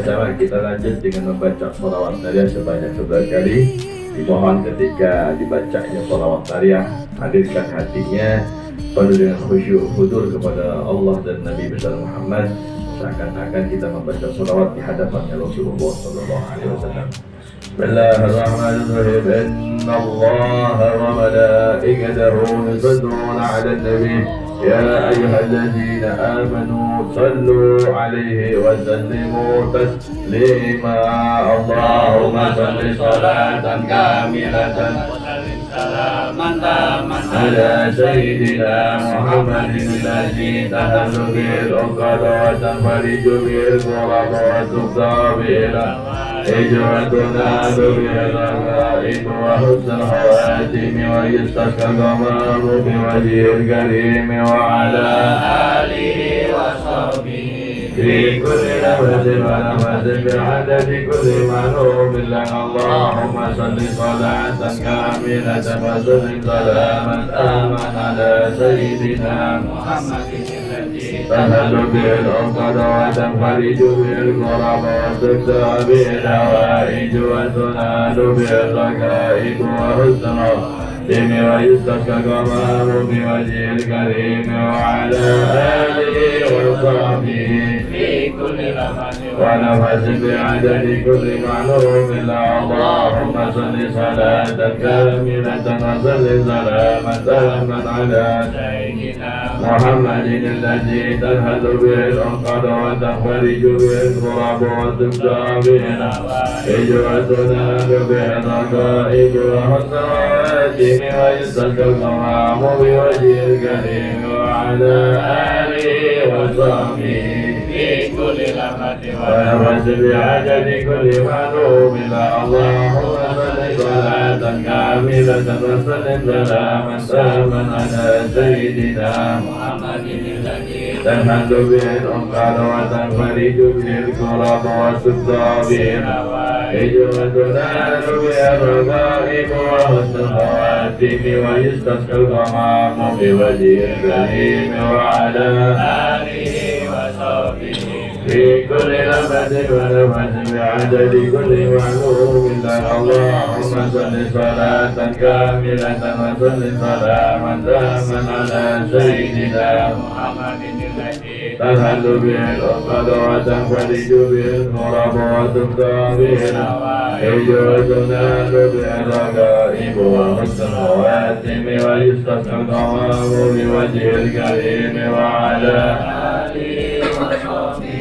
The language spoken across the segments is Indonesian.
bersama kita lanjut dengan membaca sholawat tariah sebanyak 11 kali. Dimohon ketika dibacanya sholawat tariah, hadirkan hatinya penuh dengan khusyuk hudur kepada Allah dan Nabi besar Muhammad, seakan-akan kita membaca sholawat di hadapannya Rasulullah Sallallahu Alaihi Wasallam. Bismillahirrahmanirrahim. Inna Allah wa malaikatahu yusalluna 'alan nabi. Ya ayyuhalladzina amanu sallu 'alaihi wa sallimu taslima. Allahumma salli salatan kamilatan ala sayyidina Muhammadin alladzi tahallu bil uqad wa tanfariju bil ghurab wa tubdabila ijratuna bil raqaib wa husnul khawatim wa yastasqa ghamamu bi wajhil karim wa ala alihi wa sahbihi في كل نفس ونفس بعدد كل معلوم لك. اللهم صل صلاة كاملة وسلم سلاما تاما على سيدنا محمد الذي تهل به العقد وتنفرج به الكرب وتكسى به الهوائج وتنال به الركائب وحسن الخاتم ويستسقى الغمام بوجه الكريم وعلى آله وصحبه ونفس بعدد كل معلوم له. اللهم صل صلاة كاملة وسلم سلاما تاما على سيدنا محمد الذي تنهض به العقد وتنفرج به الكرب وتبدأ به الهوائج وتنال به الرقائب وحسن الخاتم ويستسقى الغمام بوجه الكريم وعلى آله وصحبه ونفس بعدد كل معلوم له. اللهم صل صلاة كاملة وسلم سلاما تاما على سيدنا محمد الذي تنهض به العقد وتنفرج به الكرب وتبدأ به الهوائج وتنال به الرقائب وحسن الخواتم ويستسقى الغمام بوجه الكريم وعلى آله وصحبه في كل لمحة ونفس بعدد كل معلوم لك. اللهم صل صلاة كاملة وسلم سلاما تاما على سيدنا محمد الذي تنهض به العقد وتنفرج به الكرب وتبدأ به الهوائج وتنال به الرقائب وحسن الخواتم ويستسقى الغمام بوجه الكريم وعلى آله وصحبه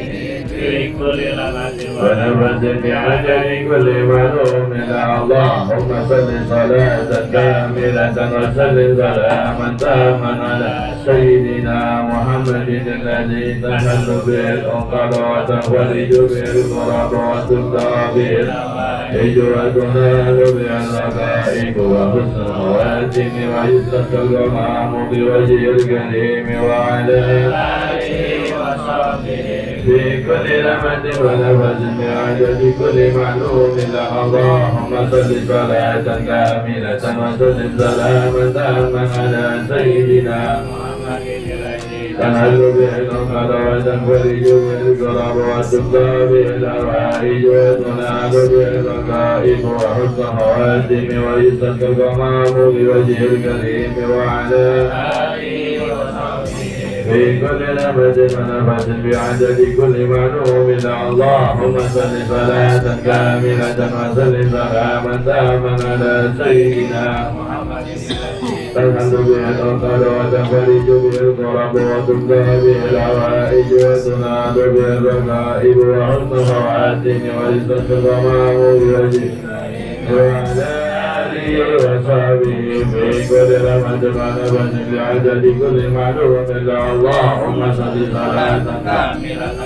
في كل لمحة ونفس بعدد كل معلوم له. اللهم صل صلاة كاملة وسلم سلاما تاما على سيدنا محمد الذي تنهض به العقد وتنفرج به الكرب وتبدأ به الهوائج وتنال به الرقائب وحسن الخواتم ويستسقى الغمام بوجه الكريم وعلى آله وصحبه في كل لمحة ونفس بعدد كل معلوم له. اللهم صل صلاة كاملة وسلم سلاما تاما على سيدنا محمد الذي تنهض به العقد وتنفرج به الكرب وتبدأ به الهوائج وتنال به الرقائب وحسن الخواتم ويستسقى الغمام بوجه الكريم وعلى آله وصحبه في كل لمحة ونفس بعدد كل معلوم له. اللهم صل صلاة كاملة وسلم سلاما تاما على سيدنا محمد تنهض به العقد وتنفرج به الكرب وتبدأ به الهوائج وتنال به الرقائب وحسن الخواتم ويستسقى الغمام بوجه وعلى آله وصحبه في كل لمحة ونفس بعدد كل معلوم له. اللهم صل صلاة كاملة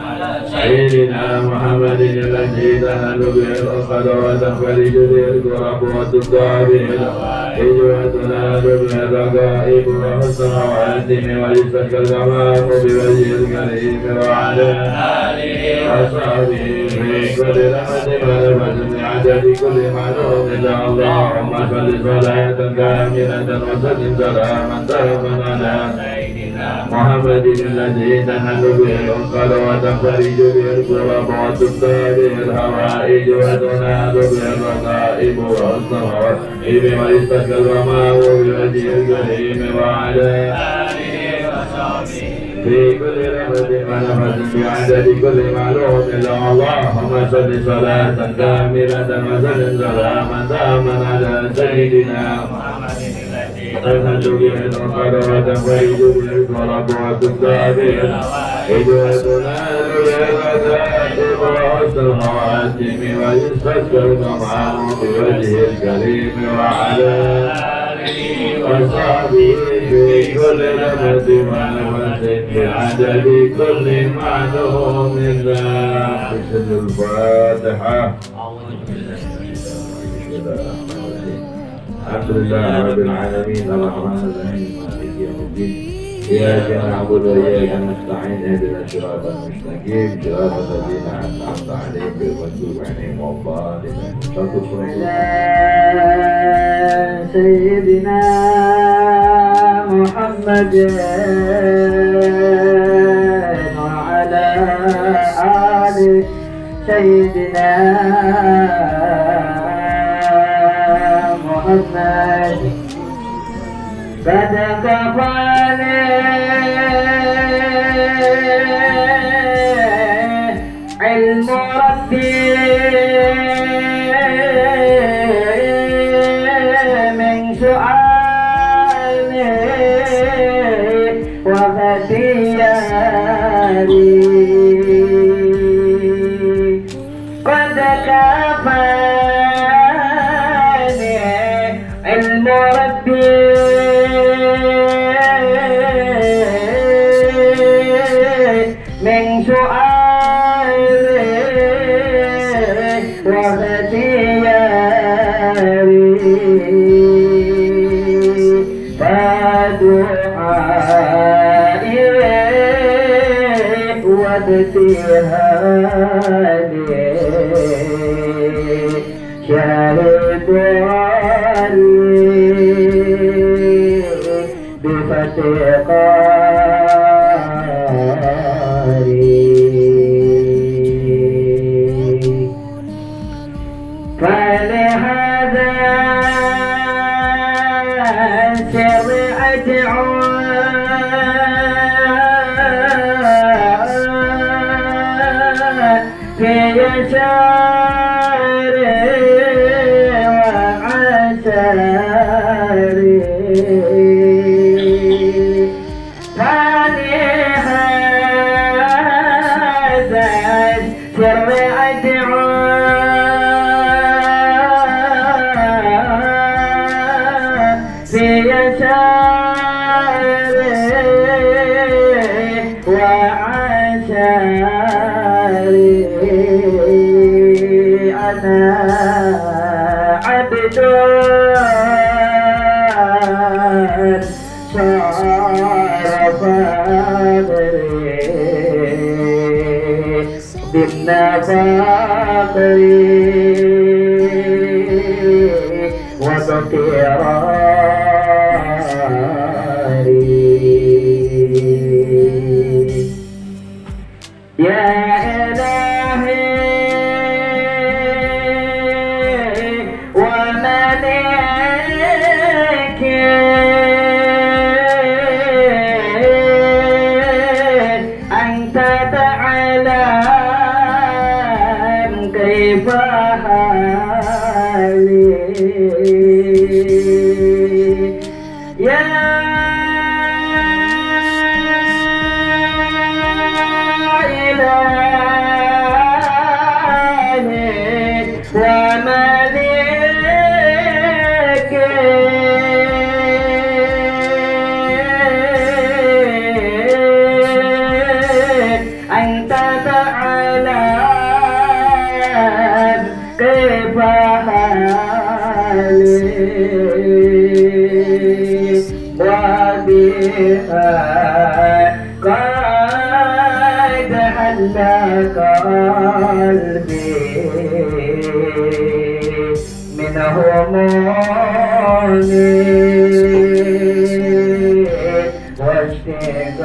على سيدنا محمد الذي تنال به العقد وتنفرج به الكرب وتبدأ به الهوائج وتنال به الرقائب وحسن الخواتم ويستسقى الغمام بوجه الكريم وعلى آله وصحبه في كل لمحة ونفس بعدد كل معلوم له. اللهم صل صلاة كاملة وسلم سلاما تاما على سيدنا محمد الذي تنال به العقد وتنفرج به الكرب وتبدى به الهوائج وتنال به الرقائب والصوائب ويستسقى الغمام بوجه الكريم وعلى آله وصحبه في كل لحظة ونفس بعدد كل معلوم إلا اللهم صل صلاة كاملة وسلم سلاما تاما على سيدنا محمد الذي تنال به العقد وتنفرج به الكرب وتبدى به الهوائج وتنال به الرقائب والصوائب ويستسقى الغمام بوجه الكريم وعلى آله وصحبه في كل لمس ونفس بعدد كل معلوم له. بسم الفاتحة. الحمد لله رب العالمين الرحمن الرحيم مالك يوم الدين إياك نعبد وإياك نستعين اهدنا الصراط المستقيم صراط الذين أنعمت عليهم غير المغضوب عليهم ولا الضالين. سيدنا محمد وعلى آل سيدنا محمد قد كفاني علم ربي من سؤالي واختياري قد كفاني علم ربي من سؤالي واختياري فدعائي وابتهالي شاهد علي بفتح قاري فلهذا السر أدعو في يساري وعساري فلهذا السر أدعو في يساري وعساري أنا عبد صار فاضري بالنفاق واضطراري يا إلهي وملكي أنت تعلم كيف حالي يا أنت تعلم كيف حالي وبها قد حل قلبي من همومي واشتكى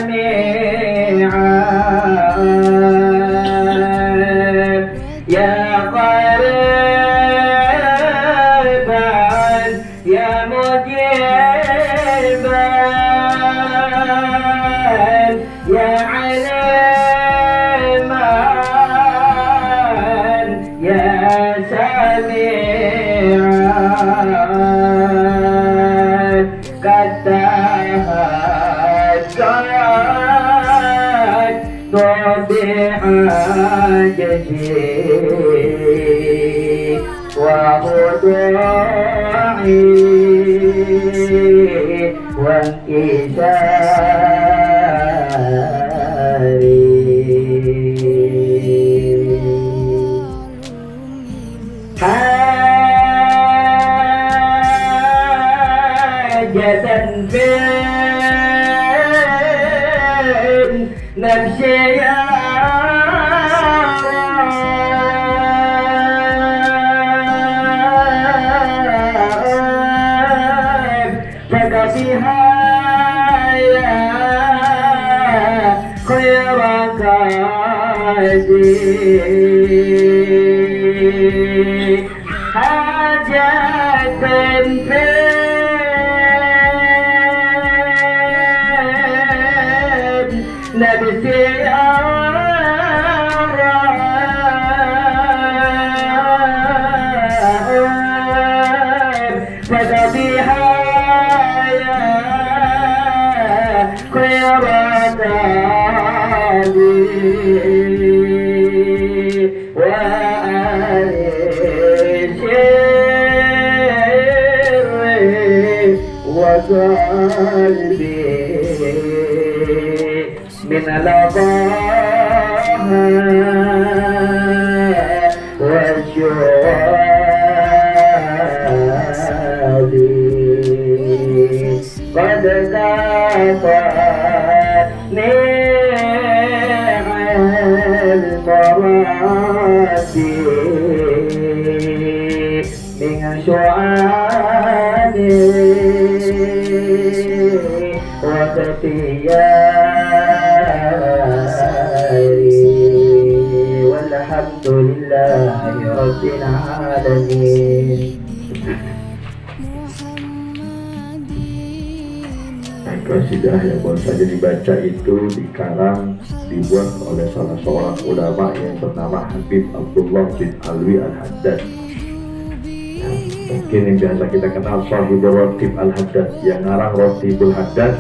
سميعا يا قريبا يا مجيبا يا عليما يا سميعا قد تهجرت بحاجتي وخضوعي وانكساري حاجة في نفسي يا رب فقضيها يا خير قاضي حاجة في نفسي يا رب فقضيها يا خير قاضي وقلبي من الأضاء والشوال قد كفاني المراتي من شعاني واختياري والحمد لله رب العالمين. Qasidah yang baru saja dibaca itu dikarang, dibuat oleh salah seorang ulama yang bernama Habib Abdullah bin Alwi Al-Haddad. Mungkin yang biasa kita kenal Sahibul Ratib Al-Haddad, yang ngarang Ratibul Haddad.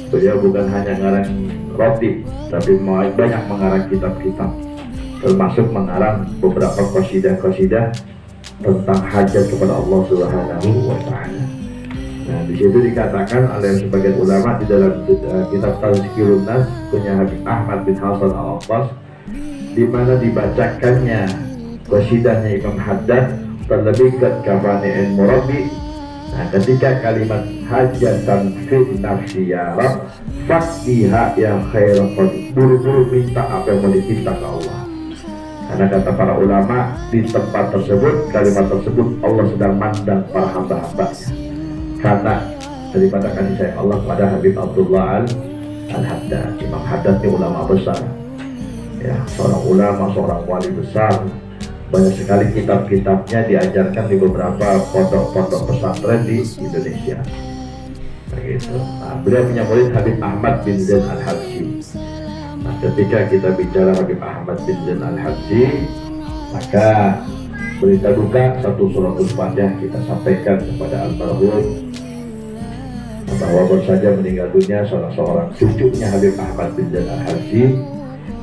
Beliau bukan hanya ngarang roti, tapi banyak mengarang kitab-kitab, termasuk mengarang beberapa qasidah-qasidah tentang hajat kepada Allah Subhanahu wa Ta'ala. Nah, di situ dikatakan oleh sebagian ulama di dalam kitab Tazkirun Nas punya Habib Ahmad bin Hasan Al-Abbas, di mana dibacakannya qasidahnya Imam Haddad terlebih kafani murabi. Nah, ketika kalimat hajatan fi nafsi ya Rab faktiha ya khairan qadi, buru-buru minta apa yang mau diminta ke Allah. Karena kata para ulama, di tempat tersebut, kalimat tersebut Allah sedang mandang para hamba-hambanya. Karena daripada kasih sayang Allah pada Habib Abdullah Al-Haddad. Imam Haddad ini ulama besar, ya, seorang ulama, seorang wali besar. Banyak sekali kitab-kitabnya diajarkan di beberapa pondok-pondok pesantren di Indonesia. Begitu. Nah, beliau punya murid Habib Ahmad bin Zain Al-Habsyi. Nah, ketika kita bicara Habib Ahmad bin Zain Al-Habsyi, maka berita duka satu suratul Fatihah kita sampaikan kepada almarhum bahwa baru saja meninggal dunia salah seorang cucunya Habib Ahmad bin Zain Al-Habsyi,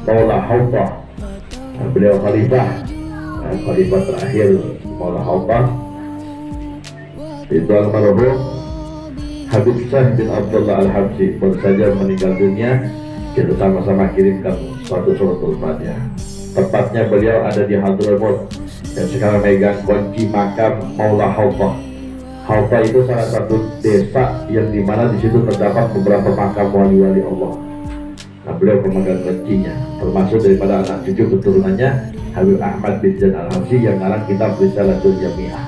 Maula Hautah. Nah, beliau khalifah terakhir Maula Hautah itu almarhum Habib Syekh bin Abdullah Al-Habsyi baru saja meninggal dunia. Kita sama-sama kirimkan satu suratul Fatihah. Tepatnya beliau ada di Hadramaut yang sekarang megang kunci makam Maula Hautah. Hautah itu salah satu desa yang dimana di situ terdapat beberapa makam wali-wali Allah. Nah, beliau pemegang kuncinya, termasuk daripada anak cucu keturunannya Habib Ahmad bin Zain Al-Habsyi yang ngarang kitab Risalatul Jami'ah.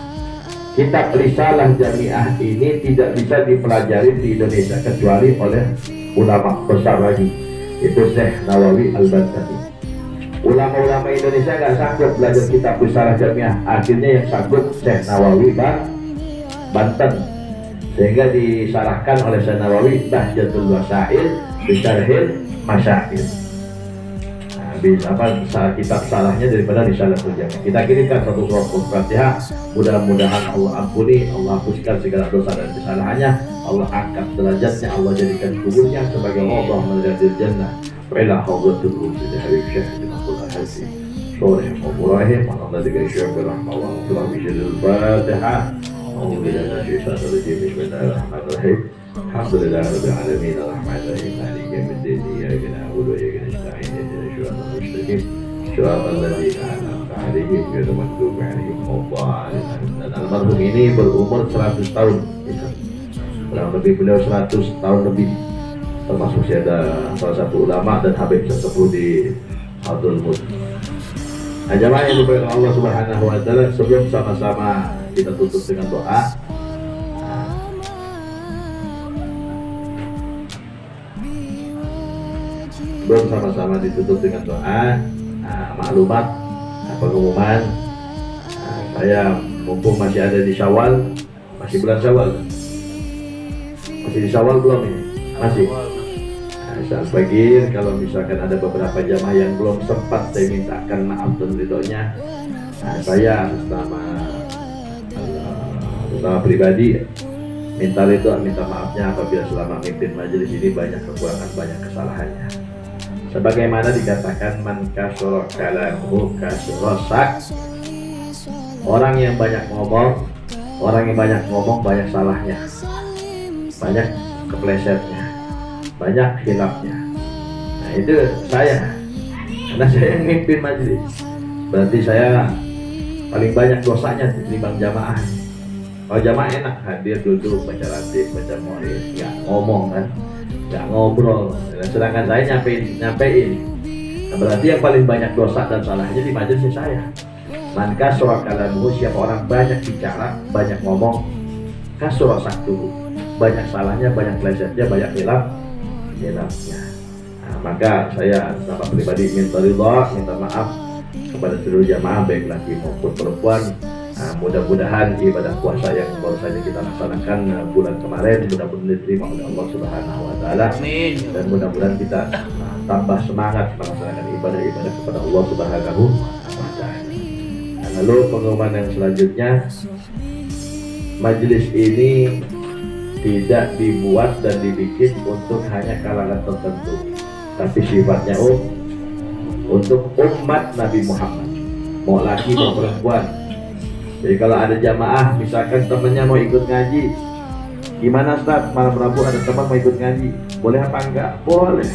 Kitab Risalah Jami'ah ini tidak bisa dipelajari di Indonesia kecuali oleh ulama besar lagi, itu Syekh Nawawi Al-Bantani. Ulama-ulama Indonesia nggak sanggup belajar kitab Syarah Jamiah, akhirnya yang sanggup Syekh Nawawi Banten, sehingga disyarahkan oleh Syekh Nawawi Bahjatul Wasail Bisyarhil Masyail. Bisa apa kitab salahnya daripada Risalatul Jamiah. Kita kirimkan satu surat Al-Fatihah, mudah-mudahan Allah ampuni, Allah hapuskan segala dosa dan kesalahannya, Allah angkat derajatnya, Allah jadikan kuburnya sebagai rawdah minal jannah ila hawdatul rusul habib syekh Abdul Hasim Sholeh Ibrahim Allah dengan syekh rahmah wa rahmatullah bisyadil Fatihah. A'udzu billahi minasyaitonir rajim. Bismillahirrahmanirrahim. Alhamdulillahi rabbil alamin arrahmanir rahim maliki yaumiddin iyyaka na'budu wa iyyaka nasta'in ihdinas siratal mustaqim siratal ladzina an'amta 'alaihim ghairil maghdubi 'alaihim waladdallin. Dan almarhum ini berumur 100 tahun. Kurang lebih beliau 100 tahun lebih, termasuk saya ada salah satu ulama dan habib sesepuh di Hadul Mut. Nah, jamaah yang dimuliakan Allah Subhanahu wa taala, sebelum sama-sama kita tutup dengan doa, sebelum sama-sama ditutup dengan doa, maklumat, pengumuman, saya mumpung masih ada di Syawal, masih bulan Syawal, masih di Syawal belum ini? Masih. Saat pagi, kalau misalkan ada beberapa jamaah yang belum sempat, saya mintakan maaf dan ridhonya. Saya atas nama pribadi minta ridho, minta maafnya apabila selama mimpin majelis ini banyak kekurangan, banyak kesalahannya. Sebagaimana dikatakan man kasura kalamuhu kasura sak, orang yang banyak ngomong banyak salahnya, banyak keplesetnya, banyak hilafnya. Nah itu saya, karena saya yang mimpin majelis, berarti saya paling banyak dosanya ditimbang jamaah. Kalau jamaah enak hadir, duduk, baca ratib, baca murid, nggak ngomong kan, nggak ngobrol. Sedangkan saya nyampein. Nah, berarti yang paling banyak dosa dan salahnya di majelis saya. Man kasura kalamuhu, siapa orang banyak bicara, banyak ngomong, kasura saktuhu, banyak salahnya, banyak plesetnya, banyak hilafnya. Nah, maka saya sama pribadi minta ridho, minta maaf kepada seluruh jamaah baik laki maupun perempuan. Mudah-mudahan ibadah puasa yang baru saja kita laksanakan bulan kemarin mudah-mudahan diterima oleh Allah Subhanahu wa taala, dan mudah-mudahan kita tambah semangat melaksanakan ibadah-ibadah kepada Allah Subhanahu wa taala. Lalu pengumuman yang selanjutnya, majelis ini tidak dibuat dan dibikin untuk hanya kalangan tertentu, tapi sifatnya untuk umat Nabi Muhammad, mau laki mau perempuan. Jadi kalau ada jamaah, misalkan temennya mau ikut ngaji, gimana Ustaz, malam Rabu ada teman mau ikut ngaji, boleh apa enggak? Boleh.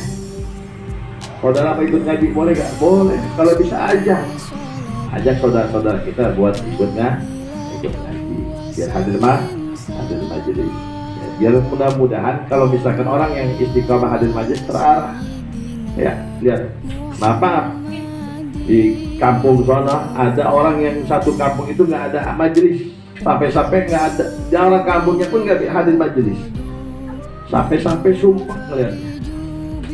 Saudara mau ikut ngaji, boleh enggak? Boleh. Kalau bisa ajak saudara-saudara kita buat ikut ngaji, biar hadir majelis. Ya, biar mudah-mudahan kalau misalkan orang yang istiqomah hadir majelis terarah. Ya, lihat, maaf, di kampung sana ada orang yang satu kampung itu nggak ada majelis, sampai-sampai nggak ada, orang kampungnya pun nggak hadir majelis, sampai-sampai sumpah kalian.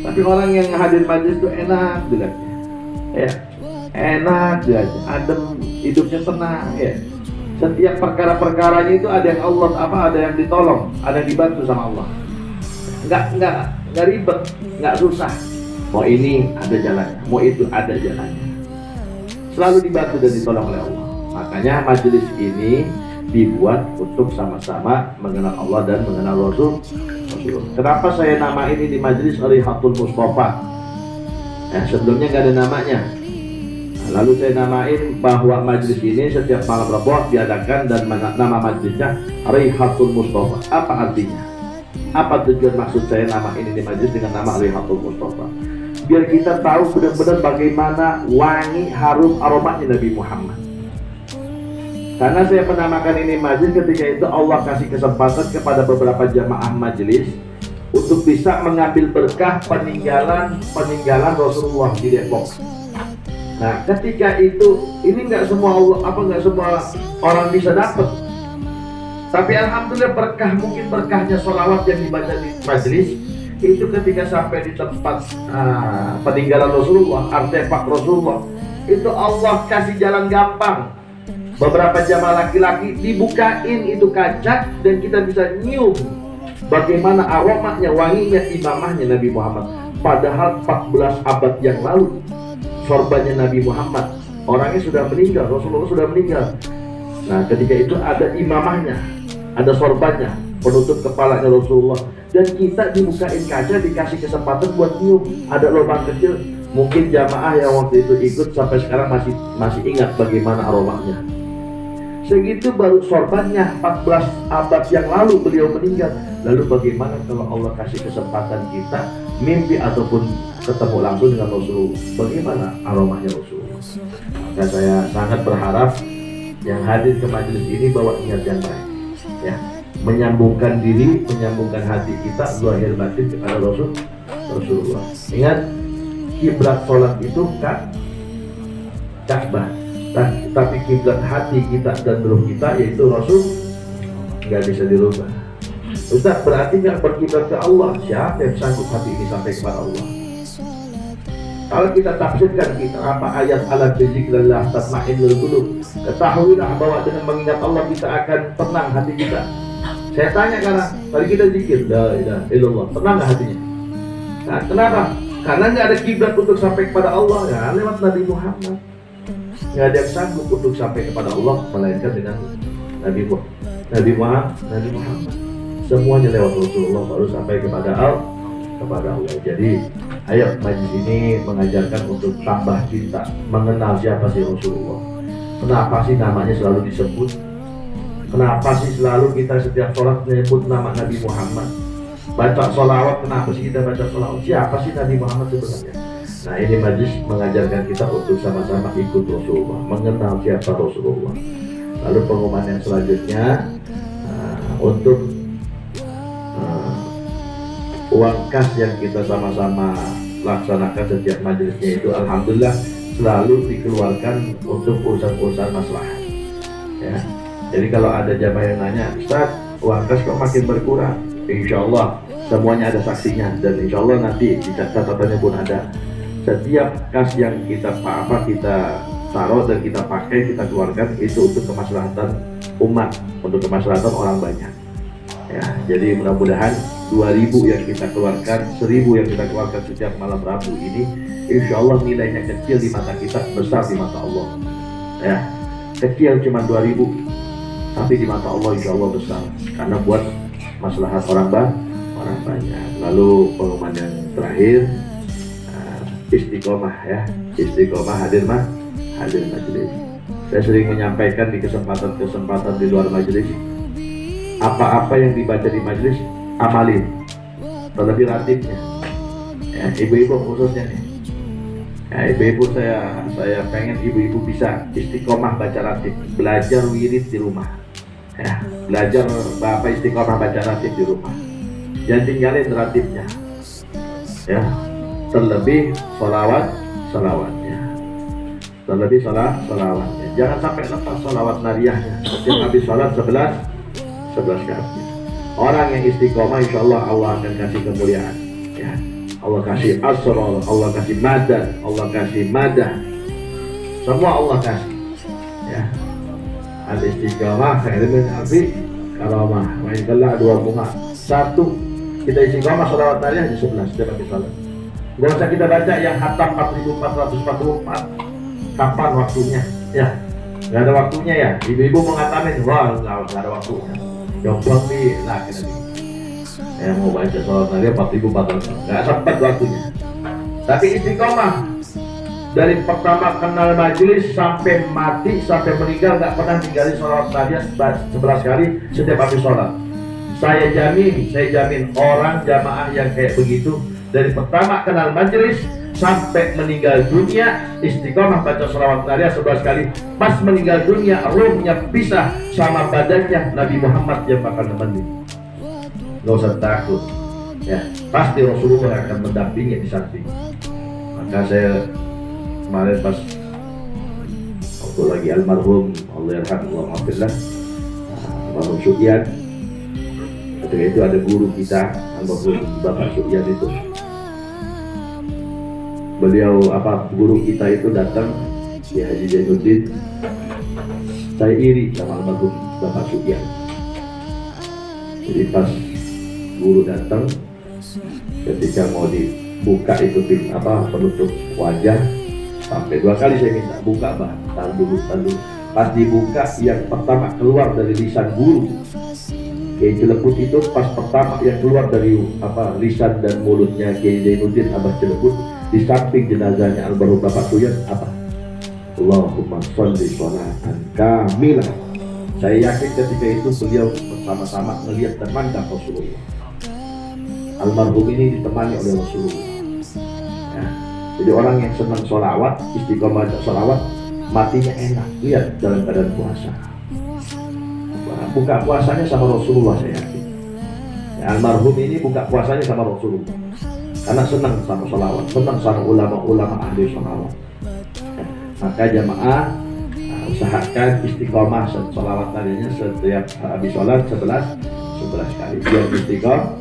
Tapi orang yang hadir majelis itu enak dilihatnya, ya enak dia, adem, hidupnya tenang, ya. Setiap perkara-perkaranya itu ada yang Allah ada yang ditolong, ada yang dibantu sama Allah. Nggak ribet, nggak susah. Mau ini ada jalannya, mau itu ada jalannya. Selalu dibantu dan ditolong oleh Allah. Makanya majelis ini dibuat untuk sama-sama mengenal Allah dan mengenal Rasul. Kenapa saya nama ini di majelis Rihatul Mustafa? Sebelumnya nggak ada namanya. Lalu saya namain bahwa majelis ini setiap malam Rabu diadakan dan nama majelisnya Rihatul Mustafa. Apa artinya? Apa tujuan maksud saya nama ini di majelis dengan nama Rihatul Mustafa? Biar kita tahu benar-benar bagaimana wangi harum aromanya Nabi Muhammad. Karena saya menamakan ini majelis, ketika itu Allah kasih kesempatan kepada beberapa jamaah majelis untuk bisa mengambil berkah peninggalan Rasulullah di Depok. Nah, ketika itu ini nggak semua orang bisa dapat. Tapi alhamdulillah berkah, mungkin berkahnya sholawat yang dibaca di majelis, Itu ketika sampai di tempat peninggalan Rasulullah, artefak Rasulullah, itu Allah kasih jalan gampang. Beberapa jamaah laki-laki dibukain itu kaca dan kita bisa nyium bagaimana aromanya, wanginya imamahnya Nabi Muhammad. Padahal 14 abad yang lalu sorbannya Nabi Muhammad, orangnya sudah meninggal, Rasulullah sudah meninggal. Nah ketika itu ada imamahnya, ada sorbannya, penutup kepalanya Rasulullah, dan kita dibukain kaca, dikasih kesempatan buat nyium. Ada lubang kecil. Mungkin jamaah yang waktu itu ikut sampai sekarang masih ingat bagaimana aromanya. Segitu baru sorbannya, 14 abad yang lalu beliau meninggal. Lalu bagaimana kalau Allah kasih kesempatan kita mimpi ataupun ketemu langsung dengan Rasulullah, bagaimana aromanya Rasulullah? Maka saya sangat berharap yang hadir ke majelis ini bawa niat yang baik, ya, menyambungkan diri, menyambungkan hati kita zahir batin kepada Rasulullah. Ingat, kiblat sholat itu kan Ka'bah, tapi kiblat hati kita dan ruh kita yaitu Rasul, nggak bisa dirubah. Ustaz, berarti nggak berkiblat ke Allah. Siapa yang sanggup hati ini sampai kepada Allah? Kalau kita tafsirkan kita apa ayat ala bizikrillah tatma'innul qulub, ketahuilah bahwa dengan mengingat Allah kita akan tenang hati kita. Saya tanya karena tadi kita zikir la ilaha illallah, tenang nggak hatinya? Nah, kenapa? Karena nggak ada kiblat untuk sampai kepada Allah, ya lewat Nabi Muhammad. Nggak ada yang sanggup untuk sampai kepada Allah melainkan dengan Nabi Muhammad. Semuanya lewat Rasulullah baru sampai kepada Allah. Jadi ayo majlis ini mengajarkan untuk tambah cinta, mengenal siapa sih Rasulullah. Kenapa sih namanya selalu disebut? Kenapa sih selalu kita setiap sholat menyebut nama Nabi Muhammad? Baca sholawat, kenapa sih kita baca sholawat? Siapa sih Nabi Muhammad sebenarnya? Nah ini majlis mengajarkan kita untuk sama-sama ikut Rasulullah, mengenal siapa Rasulullah. Lalu pengumuman yang selanjutnya untuk uang kas yang kita sama-sama laksanakan setiap majelisnya itu alhamdulillah selalu dikeluarkan untuk urusan-urusan maslahat, ya. Jadi kalau ada jamaah yang nanya, Ustaz, uang kas kok makin berkurang? Insya Allah semuanya ada saksinya, dan insya Allah nanti di catatannya pun ada. Setiap kas yang kita taruh dan kita pakai, kita keluarkan itu untuk kemaslahatan umat, untuk kemaslahatan orang banyak, ya. Jadi mudah-mudahan 2000 yang kita keluarkan, 1000 yang kita keluarkan setiap malam Rabu ini, insya Allah nilainya kecil di mata kita, besar di mata Allah, ya. Kecil cuma 2000, tapi di mata Allah insya Allah besar, karena buat maslahat orang banyak. Lalu pengumuman yang terakhir, istiqomah, ya. Istiqomah hadir majelis. Saya sering menyampaikan di kesempatan di luar majelis, apa-apa yang dibaca di majelis amalin, terlebih ratibnya, ya, ibu-ibu khususnya nih, ya, ibu-ibu saya pengen ibu-ibu bisa istiqomah baca ratib, belajar wirid di rumah, ya, belajar bapak istiqomah baca ratib di rumah, jangan tinggalin ratibnya, ya, terlebih salawatnya, jangan sampai lepas salawat nariyahnya. Setiap habis salat 11 kali. Orang yang istiqomah insya Allah akan kasih kemuliaan, ya. Allah kasih asrar, Allah kasih madad, Allah kasih madah, semua Allah kasih, ya. Al-istiqomah khairun min alfi karamah wa in qalla adwamuha. Satu, kita istiqomah salawat nariyah di 11 setiap habis salat. Nggak usah kita baca yang khatam 4444. Kapan waktunya? Ya, nggak ada waktunya, ya. Ibu-ibu mengatamin, wah nggak ada waktunya. Jombang nih, nah kita nih. Saya mau baca sholat nariyah 4400, nggak sempat waktunya. Tapi istiqomah dari pertama kenal majelis sampai mati, sampai meninggal nggak pernah tinggalin sholat nariyah 11 kali setiap habis sholat. Saya jamin orang jamaah yang kayak begitu dari pertama kenal majelis sampai meninggal dunia istiqomah baca sholawat nariyah 11 kali. Pas meninggal dunia ruhnya pisah sama badannya, Nabi Muhammad yang bakal nemenin. Gak usah takut, ya, pasti Rasulullah akan mendampingi di samping. Maka saya kemarin pas waktu lagi almarhum Allah yarhamullah almarhum Sukyan Ketika itu ada guru kita, almarhum Bapak Sukyan itu. Beliau guru kita itu datang, ya Haji Zainuddin. Saya iri sama almarhum Bapak Sukyan. Jadi pas guru datang, ketika mau dibuka itu penutup wajah, sampai 2 kali saya minta buka, bah, tahan dulu. Pas dibuka, yang pertama keluar dari lisan guru, Kiai Cileput itu pas pertama yang keluar dari lisan dan mulutnya Kiai Zainuddin Abah Cileput, di samping jenazahnya almarhum Bapak Sukyan Allahumma sholli sholatan kamilah. Saya yakin ketika itu beliau bersama-sama melihat dan memandang Rasulullah. Almarhum ini ditemani oleh Rasulullah. Ya. Jadi orang yang senang sholawat, istiqomah sholawat, matinya enak. Lihat dalam keadaan puasa. Buka puasanya sama Rasulullah, saya yakin. Ya, almarhum ini buka puasanya sama Rasulullah. Karena senang sama sholawat, senang sama ulama-ulama ahli sholawat. Ya. Maka jamaah usahakan istiqomah sholawat tadinya setiap habis sholat 11 kali. Biar istiqomah.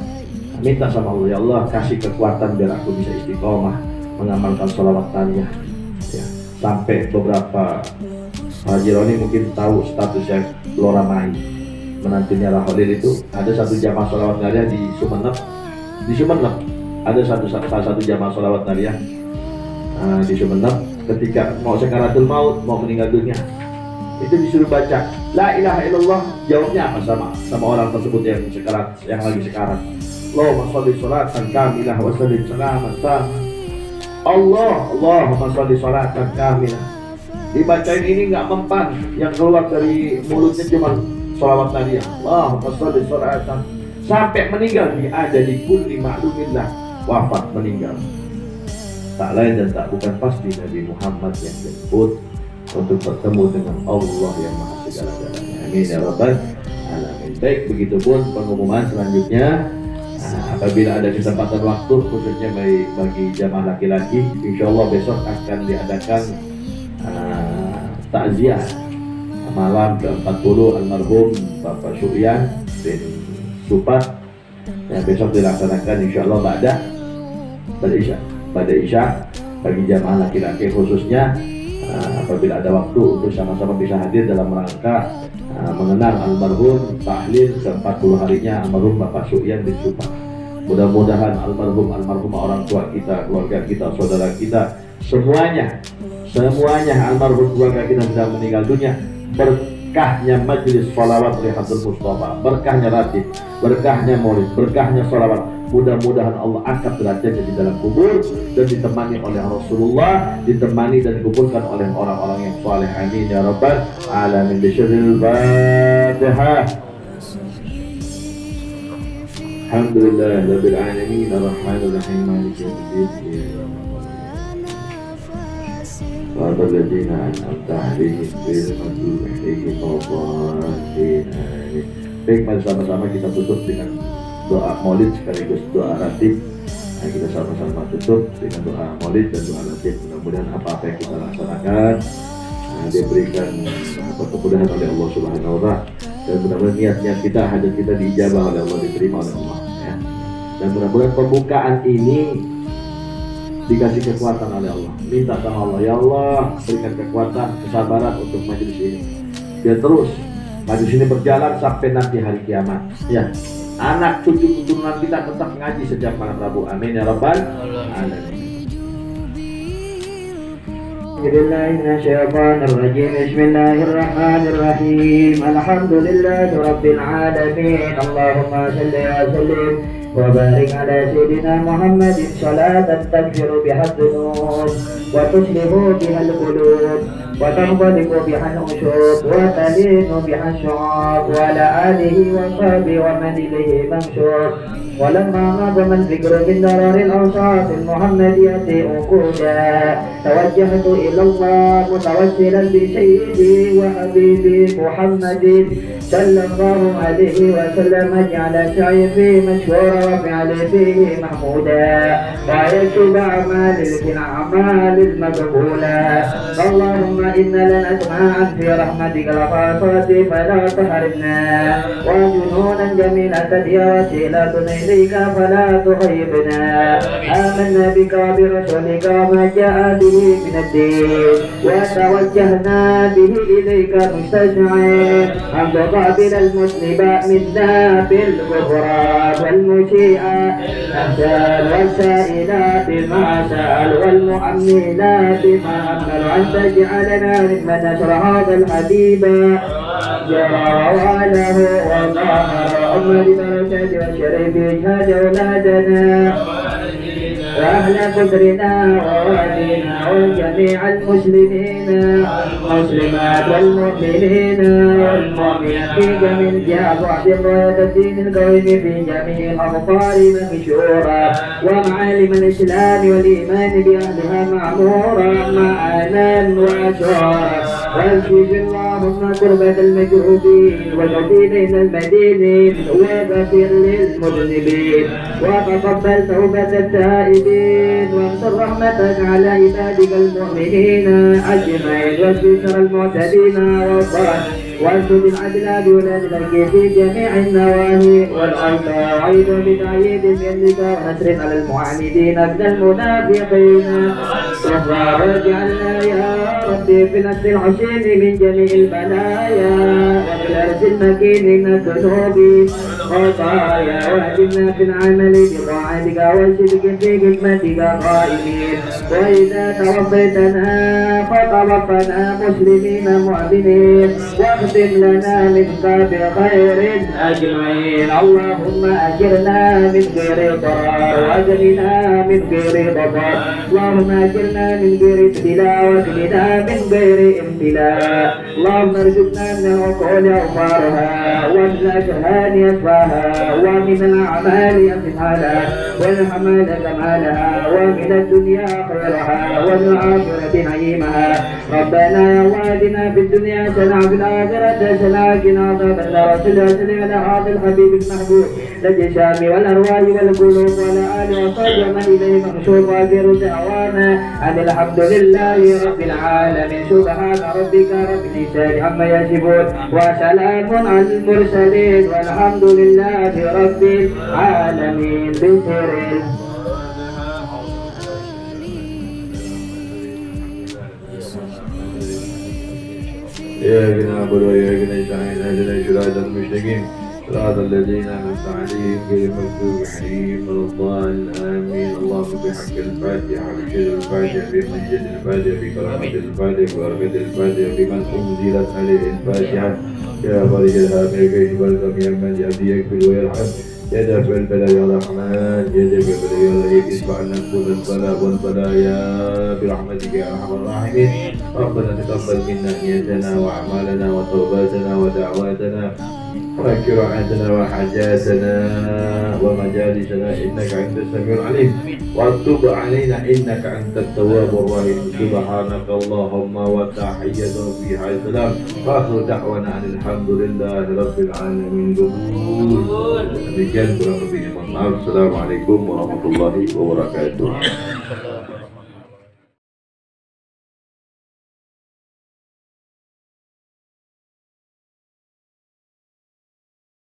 Minta sama Allah, ya Allah kasih kekuatan biar aku bisa istiqomah mengamalkan sholawat tadinya. Ya. Sampai beberapa Haji Roni mungkin tahu statusnya Lora Mai, menantunya Raholil itu ada satu jamaah sholawat nariyah di Sumenep. Ada salah satu jamaah sholawat nariyah di Sumenep. Ketika mau sakaratul maut, mau meninggal dunia, itu disuruh baca la ilaha illallah. Jawabnya apa sama orang tersebut yang lagi sekarat? Allahumma sholli sholatan kamilah wa sallim salaman tamam. Allahumma sholli sholatan kamilah. Dibacain ini nggak mempan, yang keluar dari mulutnya cuma sholawat nariyah. Allahumma sholli sholatan sampai meninggal. Dia ada di kulli ma'lumillah, wafat meninggal. Tak lain dan tak bukan pasti Nabi Muhammad yang disebut untuk bertemu dengan Allah yang Maha Segala-galanya. Amin ya rabbal alamin. Baik, begitu pun pengumuman selanjutnya. Apabila ada kesempatan waktu khususnya bagi jamaah laki-laki, insya Allah besok akan diadakan takziah malam ke-40 almarhum Bapak Sukyan bin Supat yang besok dilaksanakan insya Allah pada Isya bagi jamaah laki-laki khususnya. Apabila ada waktu untuk sama-sama bisa hadir dalam rangka mengenang almarhum, tahlil ke-40 harinya almarhum Bapak Sukyan bin Supat. Mudah-mudahan almarhum orang tua kita, keluarga kita, saudara kita, semuanya almarhum keluarga kita sudah meninggal dunia, berkahnya majelis sholawat Rihatul Mustafa, berkahnya ratib, berkahnya maulid, berkahnya sholawat. Mudah-mudahan Allah angkat derajatnya di dalam kubur dan ditemani oleh Rasulullah, ditemani dan dikumpulkan oleh orang-orang yang saleh. Amin ya rabbal alamin. Bisyiril Fatihah. Alhamdulillahirabbil alamin arrahmanir rahim maliki yaumiddin. Wa'aladzina an'amta 'alaihim ghairil maghdubi 'alaihim waladdallin. Baik, mari sama-sama kita tutup dengan doa maulid sekaligus doa ratib. Kita sama-sama tutup dengan doa maulid dan doa ratib. Mudah-mudahan apa-apa yang kita laksanakan diberikan kemudahan oleh Allah Subhanahu wa Ta'ala, dan mudah-mudahan niat-niat kita, hajat kita diijabah oleh Allah, diterima oleh Allah ya. Dan mudah-mudahan pembukaan ini dikasih kekuatan oleh Allah. Minta sama Allah, ya Allah berikan kekuatan, kesabaran untuk majelis ini biar terus majelis ini berjalan sampai nanti hari kiamat ya. Anak cucu keturunan kita tetap ngaji setiap malam Rabu. Amin ya rabbal alamin. Bismillahirrahmanirrahim. Alhamdulillahi rabbil alamin. Allahumma shalli wa sallim wa barik ala sayyidina Muhammadin salatan tagfiru biha dzunub wa tuslihu biha al-qulub wa tanqadiqu biha al-ushub wa talinu biha al-syu'ab wa ala alihi wa sahbihi wa man ilayhi manshur. ولما مضى الذكر من درر الأوصاف المحمدية عقودا توجهت إلى الله متوسلا بسيدي وحبيبي محمد صلى الله عليه وسلم اجعل سعي فيه مشهورا وفعلي فيه محمودا وعيش بأعمال الأعمال المقبولة. اللهم إن لنا أسماعا في رحمتك الخاصة فلا تحرمنا وجنونا جميلة هي وسيلتنا إليك فلا تخيبنا آمنا بك وبرسولك وما جاء به من الدين وتوجهنا به إليك مستشعرين أن تقابل المسلم منا بالغفران والمشيئة الأمثال والسائلات ما سأل والمؤمنات ما أمل أن تجعلنا ممن نشر هذا الحبيب جرى وعله وظهر أمر بركة والشريف اجهاد أولادنا وأهل قدرنا ووالدنا وجميع المسلمين والمسلمات والمؤمنين والمؤمنات في جميع الجهات واعتبر راية الدين القويم في جميع الأمصار مشهورا ومعالم الإسلام والإيمان بأهلها معمورا مع آنان وأشهارا واكشف اللهم كربة المكروبين والمدينين المدينين وغفر للمذنبين وتقبل توبة التائبين وانصر رحمتك على عبادك المؤمنين أجمعين واكفر شر المعتدين والظالمين وانصر العدل بولاد لك في جميع النواهي والأوطان وعيد بتأييد بيدك ونصر على المعاندين من المنافقين واجعلنا يا ربي في نفس العشيم من جميع البلايا وفي الأرض المكين من الذنوب خطايا واهدنا في العمل بطاعتك والصدق في خدمتك قائمين وإذا توفيتنا فتوفنا مسلمين مؤمنين واختم لنا منك بخير أجمعين اللهم أجرنا من غير ضرر وأجرنا من غير ضرر اللهم أجرنا من غير ابتلاء واجرنا من غير امتلاء اللهم ارزقنا من العقول أوفارها ومن الأجهال أسفاها ومن الأعمال أفعالها والأعمال كمالها ومن الدنيا خيرها ومن الآخرة نعيمها ربنا يا وادنا في الدنيا حسنة وفي الآخرة حسنة وقنا عذاب النار وسلم على هذا الحبيب المحبوب لدى الشام والأرواح والقلوب وعلى آله وصحبه ومن إليه محشور وآخر دعوانا أن الحمد لله رب العالمين سبحان ربك رب العزة عما يصفون وسلام على المرسلين والحمد لله رب العالمين بسر إياك نعبد وإياك نستعين اهدنا الصراط المستقيم صراط الذين أنعمت عليهم غير المغضوب عليهم ولا الضالين آمين اللهم بحق الفاتحة وبشر الفاتحة بمنجد الفاتحة بكرامة الفاتحة وبركة الفاتحة بمن أنزلت عليه الفاتحة يا فرج الهام الكيف والغم يا من يهدي يكفل ويرحم يا دافع البلاء يا رحمن يا دافع البلاء يا رحيم ادفع عنا كل البلاء والبلايا برحمتك يا ارحم الراحمين ربنا تقبل منا نيتنا واعمالنا وتوباتنا ودعواتنا واكر عهدنا وحاجاتنا ومجالسنا انك انت السميع العليم وتب علينا انك انت التواب الرحيم سبحانك اللهم وتحية فيها السلام واخر دعوانا ان الحمد لله رب العالمين. Demikian kurang lebihnya mohon maaf. Assalamualaikum warahmatullahi wabarakatuh.